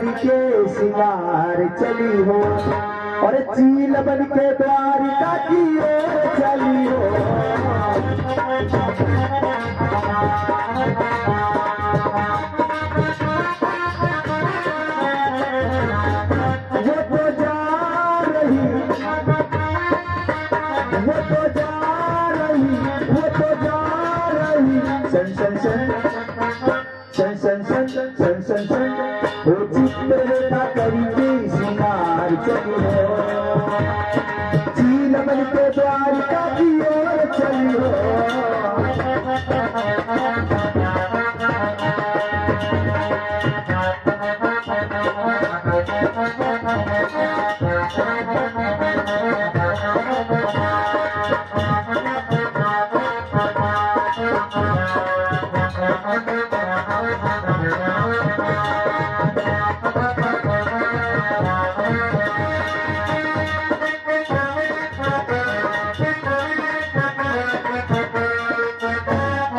करके सिंगार चली हो, और चील बन के द्वारिका की ओर चली हो। सन सन सन सन सन सन सन सन सन वो चित्ररेखा करके सिंगार चली हो, चील बन के द्वारिका की ओर चली हो।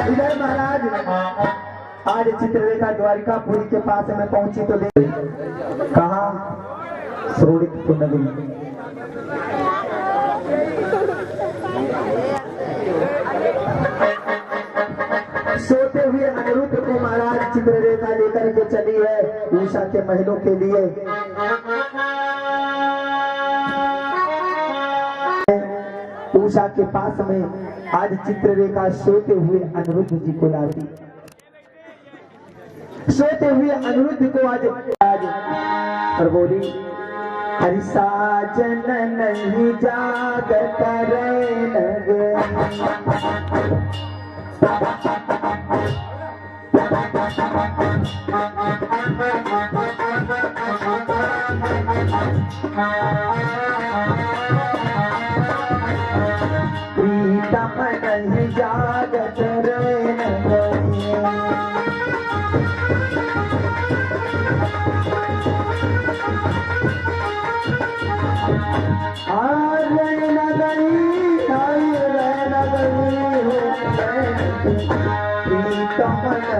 इधर महाराज आज चित्ररेखा द्वारिकापुरी के पास में पहुंची तो देख कहा श्रोणित नगरी। सोते हुए अनिरुद्ध को महाराज चित्ररेखा लेकर के चली है उषा के महलों के लिए। उषा के पास में आज चित्ररेखा सोते हुए अनिरुद्ध जी को लाती, सोते हुए अनिरुद्ध को आज और बोली, हरि साजन नहीं जागत रैनग, प्रीतम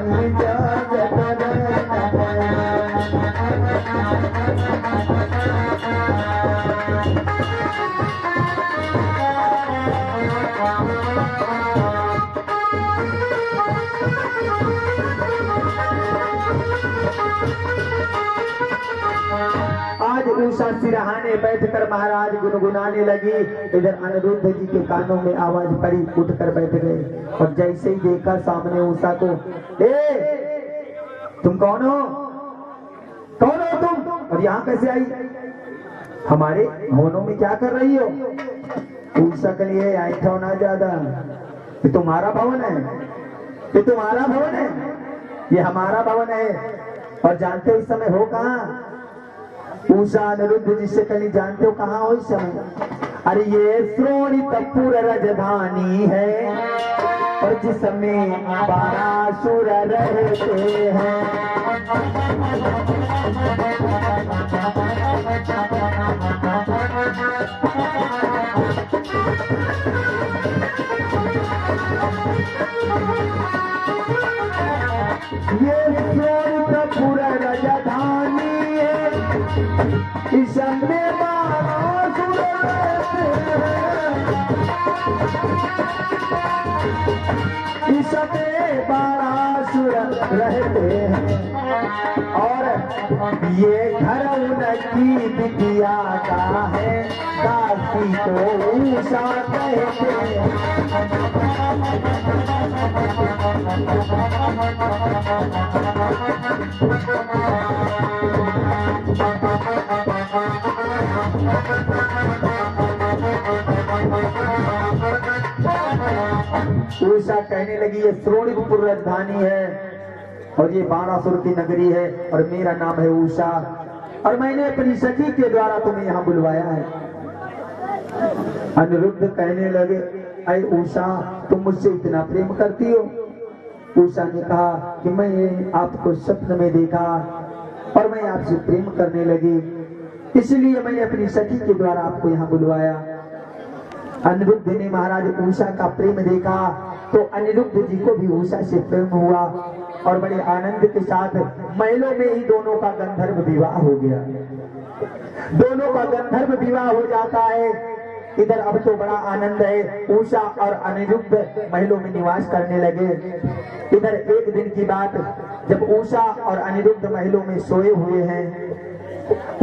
नहीं जागत रैनग। आज उषा सिरहाने बैठकर महाराज गुनगुनाने लगी। इधर अनिरुद्ध जी के कानों में आवाज पड़ी, उठकर बैठ गए और जैसे ही देखा सामने उषा को, तुम कौन हो, कौन हो तुम, और यहाँ कैसे आई, हमारे भवनों में क्या कर रही हो। उषा के लिए ऐठो ना ज्यादा, ये तुम्हारा भवन है, ये तुम्हारा भवन है, ये हमारा भवन है। और जानते हो इस समय हो कहाँ। उषा अनिरुद्ध जिससे कहीं जानते हो कहाँ हो इस समय। अरे ये श्रोणितपुर राजधानी है और जिसमें बारासुर रहते हैं। ये श्रोणितपुर राजधानी इसमें बारासुर रहते हैं, इसमें बारासुर रहते हैं। और ये घर उनकी बिटिया का है, दासी को उषा कहते हैं। उषा कहने लगी ये श्रोणितपुर राजधानी है और ये बाणासुर की नगरी है और मेरा नाम है उषा और मैंने अपनी सखी के द्वारा तुम्हें यहाँ बुलवाया है। अनिरुद्ध कहने लगे, अरे उषा तुम मुझसे इतना प्रेम करती हो। उषा ने कहा कि मैं आपको स्वप्न में देखा और मैं आपसे प्रेम करने लगी, इसलिए मैंने अपनी सखी के द्वारा आपको यहाँ बुलवाया। अनिरुद्ध ने महाराज उषा का प्रेम देखा तो अनिरुद्ध जी को भी उषा से प्रेम हुआ और बड़े आनंद के साथ महलों में ही दोनों का गंधर्व विवाह हो गया। दोनों का गंधर्व विवाह हो जाता है। इधर अब तो बड़ा आनंद है। उषा और अनिरुद्ध महलों में निवास करने लगे। इधर एक दिन की बात, जब उषा और अनिरुद्ध महलों में सोए हुए हैं,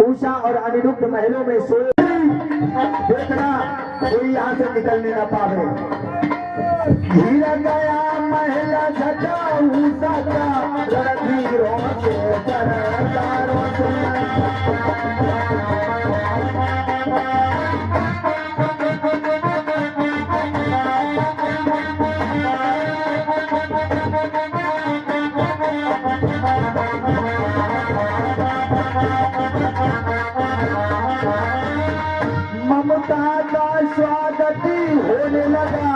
उषा और अनिरुद्ध महलों में सोए, देखना कोई यहाँ से निकलने न पावे। हीरा गया महल सजा उषा का, रणधीरों के सरदारों से। ममता का स्वागत होने लगा,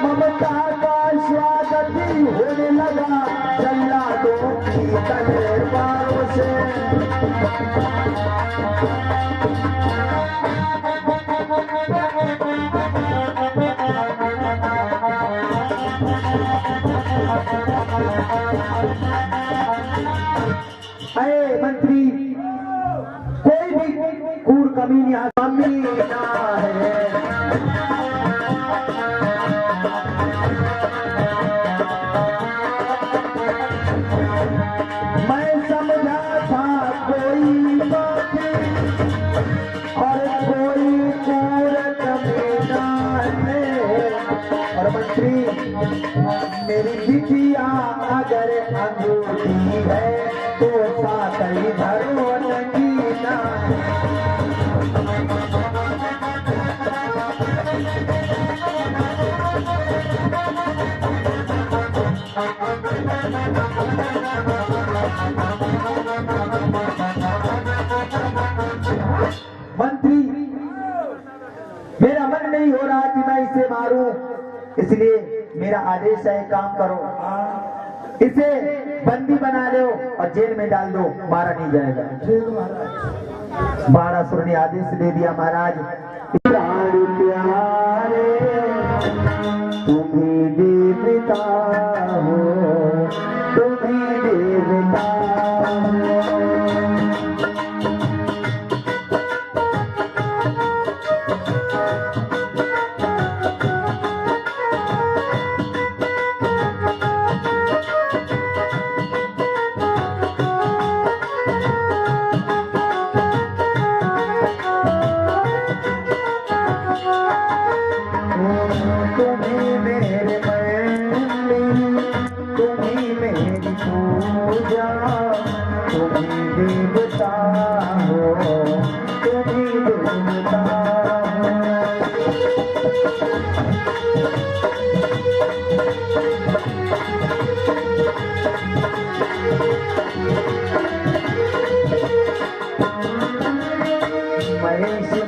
ममता का स्वागत होने लगा जल्लादों की तलवारों से। अरे मंत्री, कोई भी कूड़ कमीन यहाँ कमीना है। मैं समझा था कोई बात और कोई कूड़ कमीना है। और मंत्री, मेरी बिटिया अगर अंगूठी है तो साथ ही धरो नगीना। मंत्री, मेरा मन नहीं हो रहा कि मैं इसे मारूं, इसलिए मेरा आदेश है, काम करो, इसे बंदी बना लो और जेल में डाल दो, मारा नहीं जाएगा। बारासुर ने आदेश दे दिया, महाराज प्यारे तुम्ही देवता हो, तुम्ही देवता हो।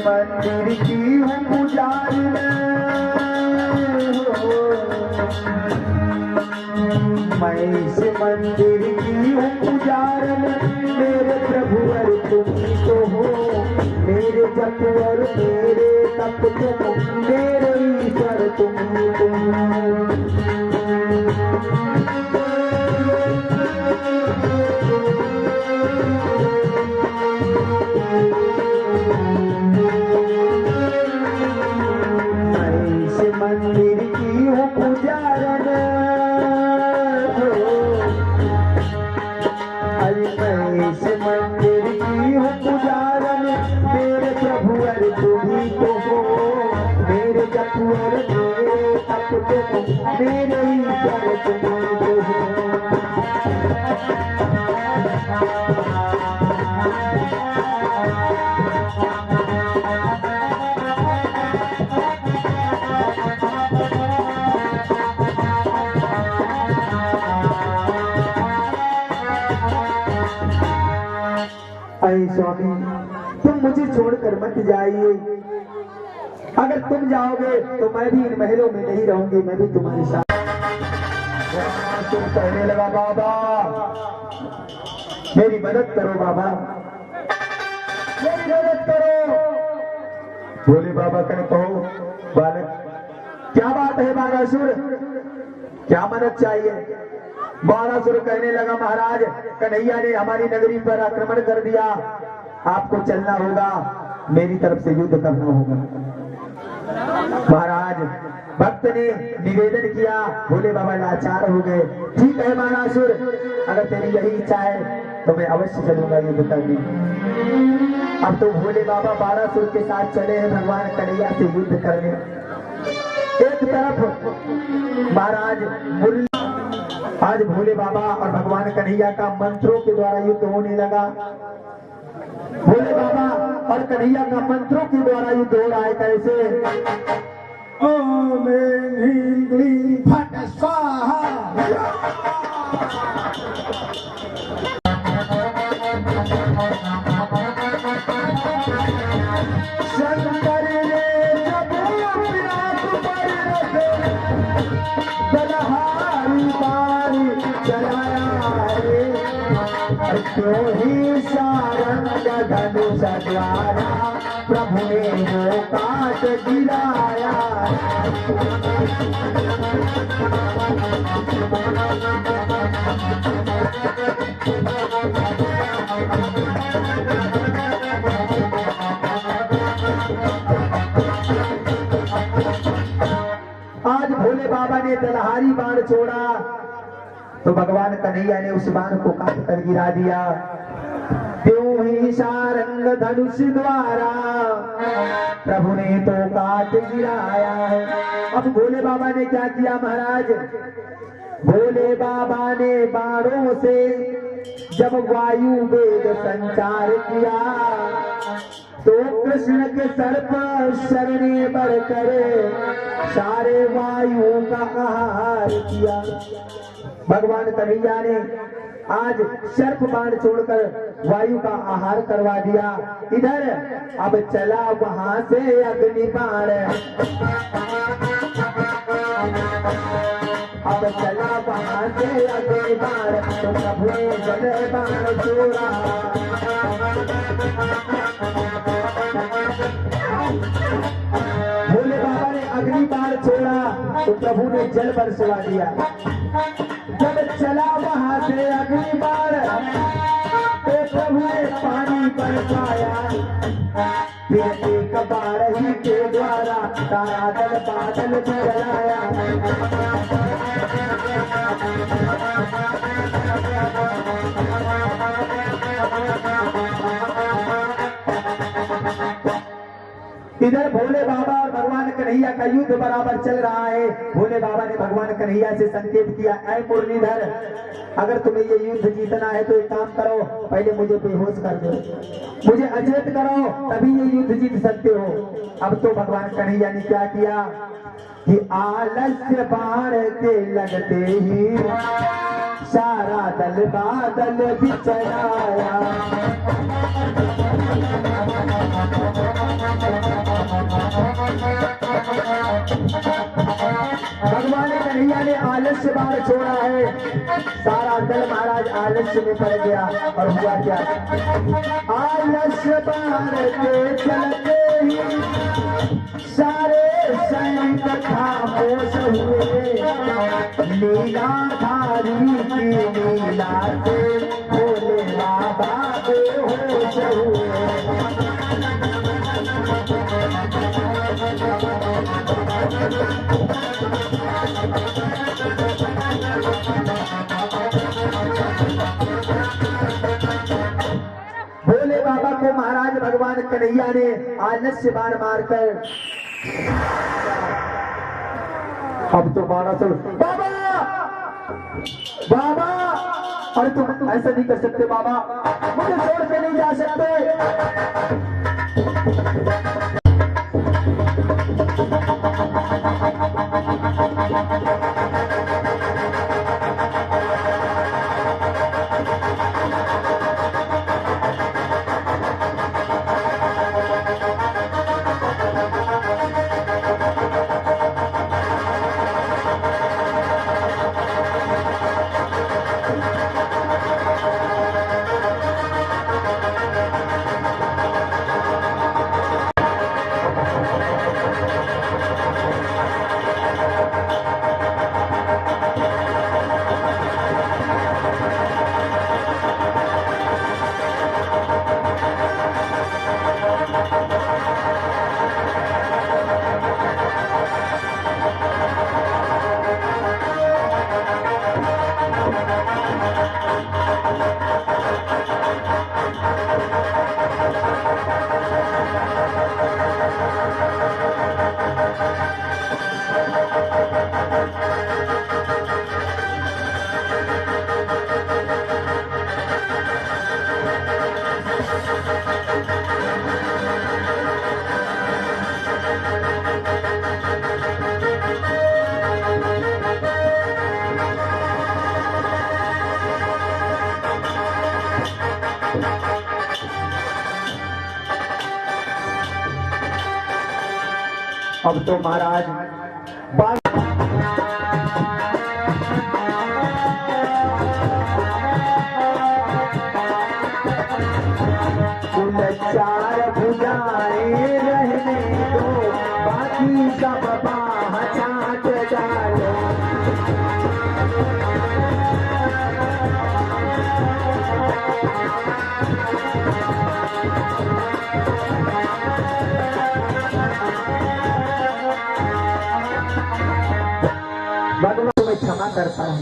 मंदिर की हूँ पुजारी, मैं इस मंदिर की हूँ पुजारन। मेरे प्रभु और तुम तो हो, मेरे जप और मेरे तप तुम, मेरे ईश्वर तुम। मंदिर की हूँ पुजारन, अरे मैं इस मंदिर की हूँ पुजारन। मेरे प्रभु अरे तुम्ही तो हो, मेरे जप और मेरे तप तुम, मेरे ईश्वर तुम तो हो। स्वामी, तुम मुझे छोड़कर मत जाइए। अगर तुम जाओगे तो मैं भी इन महलों में नहीं रहूंगी, मैं भी तुम्हारे साथ। तुम कहने लगा, बाबा मेरी मदद करो, बाबा मेरी मदद करो। बोले बाबा कहे कहो बालक, क्या बात है बागासुर, क्या मदद चाहिए? बाणासुर कहने लगा, महाराज कन्हैया ने हमारी नगरी पर आक्रमण कर दिया, आपको चलना होगा, मेरी तरफ से युद्ध करना होगा। महाराज भक्त ने निवेदन किया, भोले बाबा लाचार हो गए। ठीक है बाणासुर, अगर तेरी यही इच्छा है तो मैं अवश्य चलूंगा युद्ध करने। अब तो भोले बाबा बाणासुर के साथ चले हैं भगवान कन्हैया से युद्ध करने। एक तरफ महाराज मुरली, आज भोले बाबा और भगवान कन्हैया का मंत्रों के द्वारा युद्ध होने लगा। भोले बाबा और कन्हैया का मंत्रों के द्वारा युद्ध हो रहा है। कैसे? ओम ह्रीं क्लीं फट स्वाहा। शंकर ने जब विराट पर बलहारी बारी चलाया रे, क्यों ही सारंग धनुष द्वारा प्रभु ने वो काट गिराया। आज भोले बाबा ने दलहारी बाण छोड़ा तो भगवान कन्हैया ने उस बाण को काट कर गिरा दिया। त्यों ही सारंग धनुष द्वारा प्रभु ने तो काट गिराया है। अब भोले बाबा ने क्या किया महाराज? भोले बाबा ने बाणों से जब वायु वेग संचार किया तो कृष्ण के सर पर शरणे बढ़कर सारे वायु का आहार किया। भगवान कन्हैया ने आज सर्प बाण छोड़कर वायु का आहार करवा दिया। इधर अब चला वहां से अग्नि बाण, अब चला वहां से अग्नि बाण, तो प्रभु ने जल बाण छोड़ा। भोले बाबा ने अग्नि बाण छोड़ा तो प्रभु ने जल बरसवा दिया। जब चला वहां से अग्नि बाण तो प्रभु ने पानी बरसाया। फिर एक बार ही के द्वारा तारा दल बादल जलाया। इधर भोले बाबा और भगवान कन्हैया का युद्ध बराबर चल रहा है। भोले बाबा ने भगवान कन्हैया से संकेत किया, ऐ मुरलीधर, अगर तुम्हें ये युद्ध जीतना है तो एक काम करो, पहले मुझे बेहोश कर दो, मुझे अचेत करो, तभी ये युद्ध जीत सकते हो। अब तो भगवान कन्हैया ने क्या किया कि आलस्य बाण के लगते ही सारा दल बादल बिछड़ाया। भगवान कन्हैया ने आलस्य बाण छोड़ा है, सारा दल महाराज आलस्य में पड़ गया। और हुआ क्या? आलस्य बाण के चलते ही सारे सैनिक खामोश हुए। लीलाधारी की लीला से भोले बाबा बेहोश हुए। भोले बाबा को महाराज भगवान कन्हैया ने आलस्य बाण मारकर, अब तो बाणासुर, बाबा बाबा, अरे तुम ऐसा नहीं कर सकते बाबा, मुझे छोड़ के नहीं जा सकते। अब तो महाराज चार भुजाएं रहने दो, बाकी सब बाह छाट डालो। भगवान तुम्हें क्षमा करता हूँ,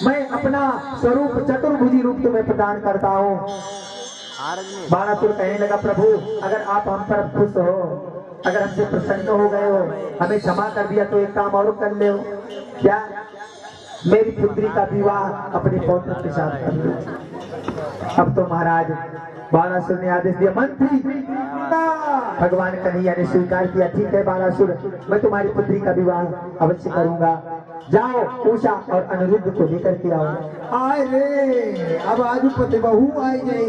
मैं अपना स्वरूप चतुर्भुजी रूप तुम्हें प्रदान करता हूँ। बाणासुर कहने लगा, प्रभु अगर आप हम पर खुश हो, अगर हमसे प्रसन्न हो गए हो, हमें क्षमा कर दिया, तो एक काम और कर ले हो क्या, मेरी पुत्री का विवाह अपने पौत्र के साथ कर लो। अब तो महाराज बाणासुर ने आदेश दिया, मंत्री भगवान कन्हैया ने स्वीकार किया, ठीक है बाणासुर, मैं तुम्हारी पुत्री का विवाह अवश्य करूंगा। जाओ उषा और अनिरुद्ध को लेकर के आओ। आए रे, अब आज पति बहू आई गई।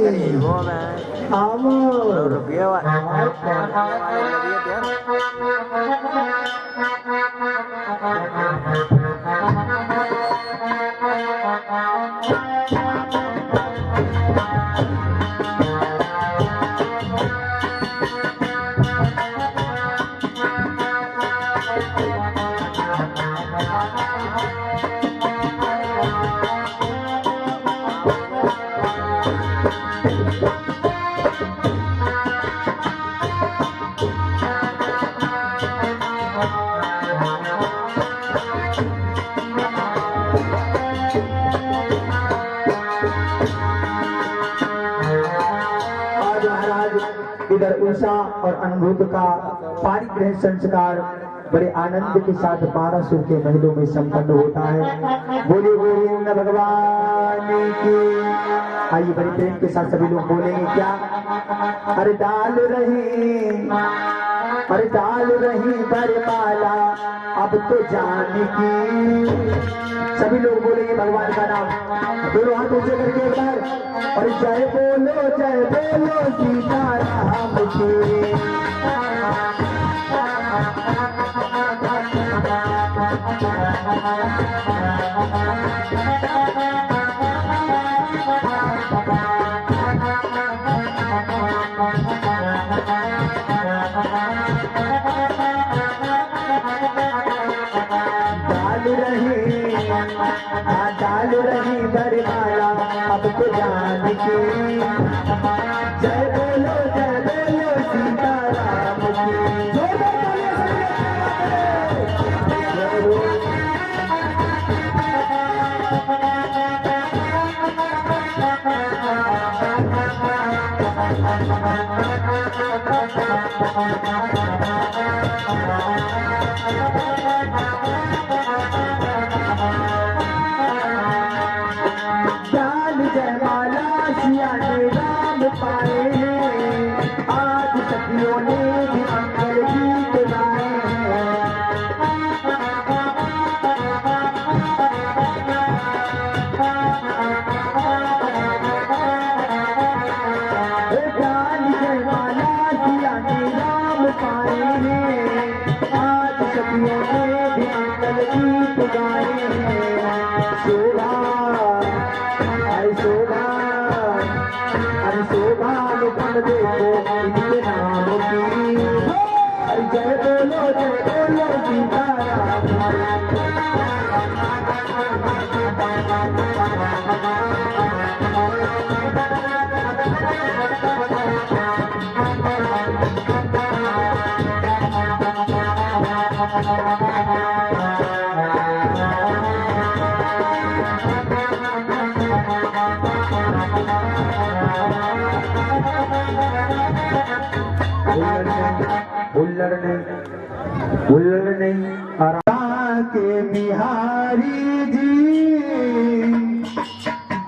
इधर उषा और अनिरुद्ध का पारिग्रह संस्कार बड़े आनंद के साथ बाणासुर के महलों में संपन्न होता है। बोले गोविंद भगवान की। आइए बड़े प्रेम के साथ सभी लोग बोलेंगे क्या, अरे डाल रही बरमाला अब तो जान की। सभी लोग बोलेंगे भगवान का नाम, दोनों हाथ ऊंचे करके एक बार, और जय बोलो सीताराम की। डाल रही बरमाला अब तो जान की। जय बोलो सीताराम की। राम पाए आज सखियों ने भी मंगल गीत गाए। जयमाला सिया ने राम पाए आज सखियों ने भी मंगल गीत गाए। शोभा देखो इनके नाम की। जय बोलो सीताराम। हुल्लड़ नहीं आरा के बिहारी जी,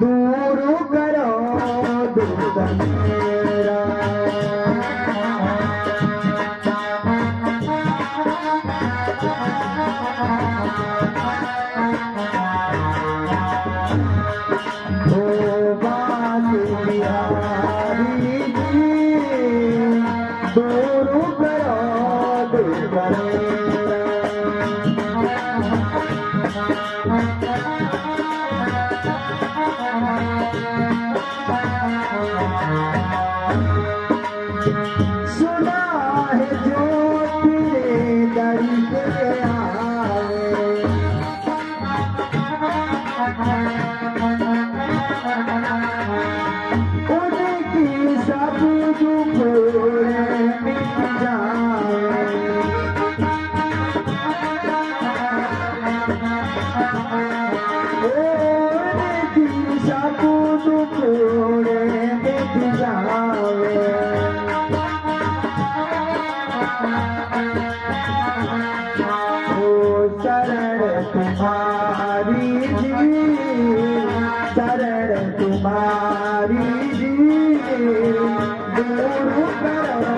दूर करो दुख मेरा। धोबा के सुना है जो तेरे दर पे आए, उनकी सब दुख मिट जाए। उनकी सब दुख मिट जाए। शरण तुम्हारी जी, शरण तुम्हारी जी, दूर करो।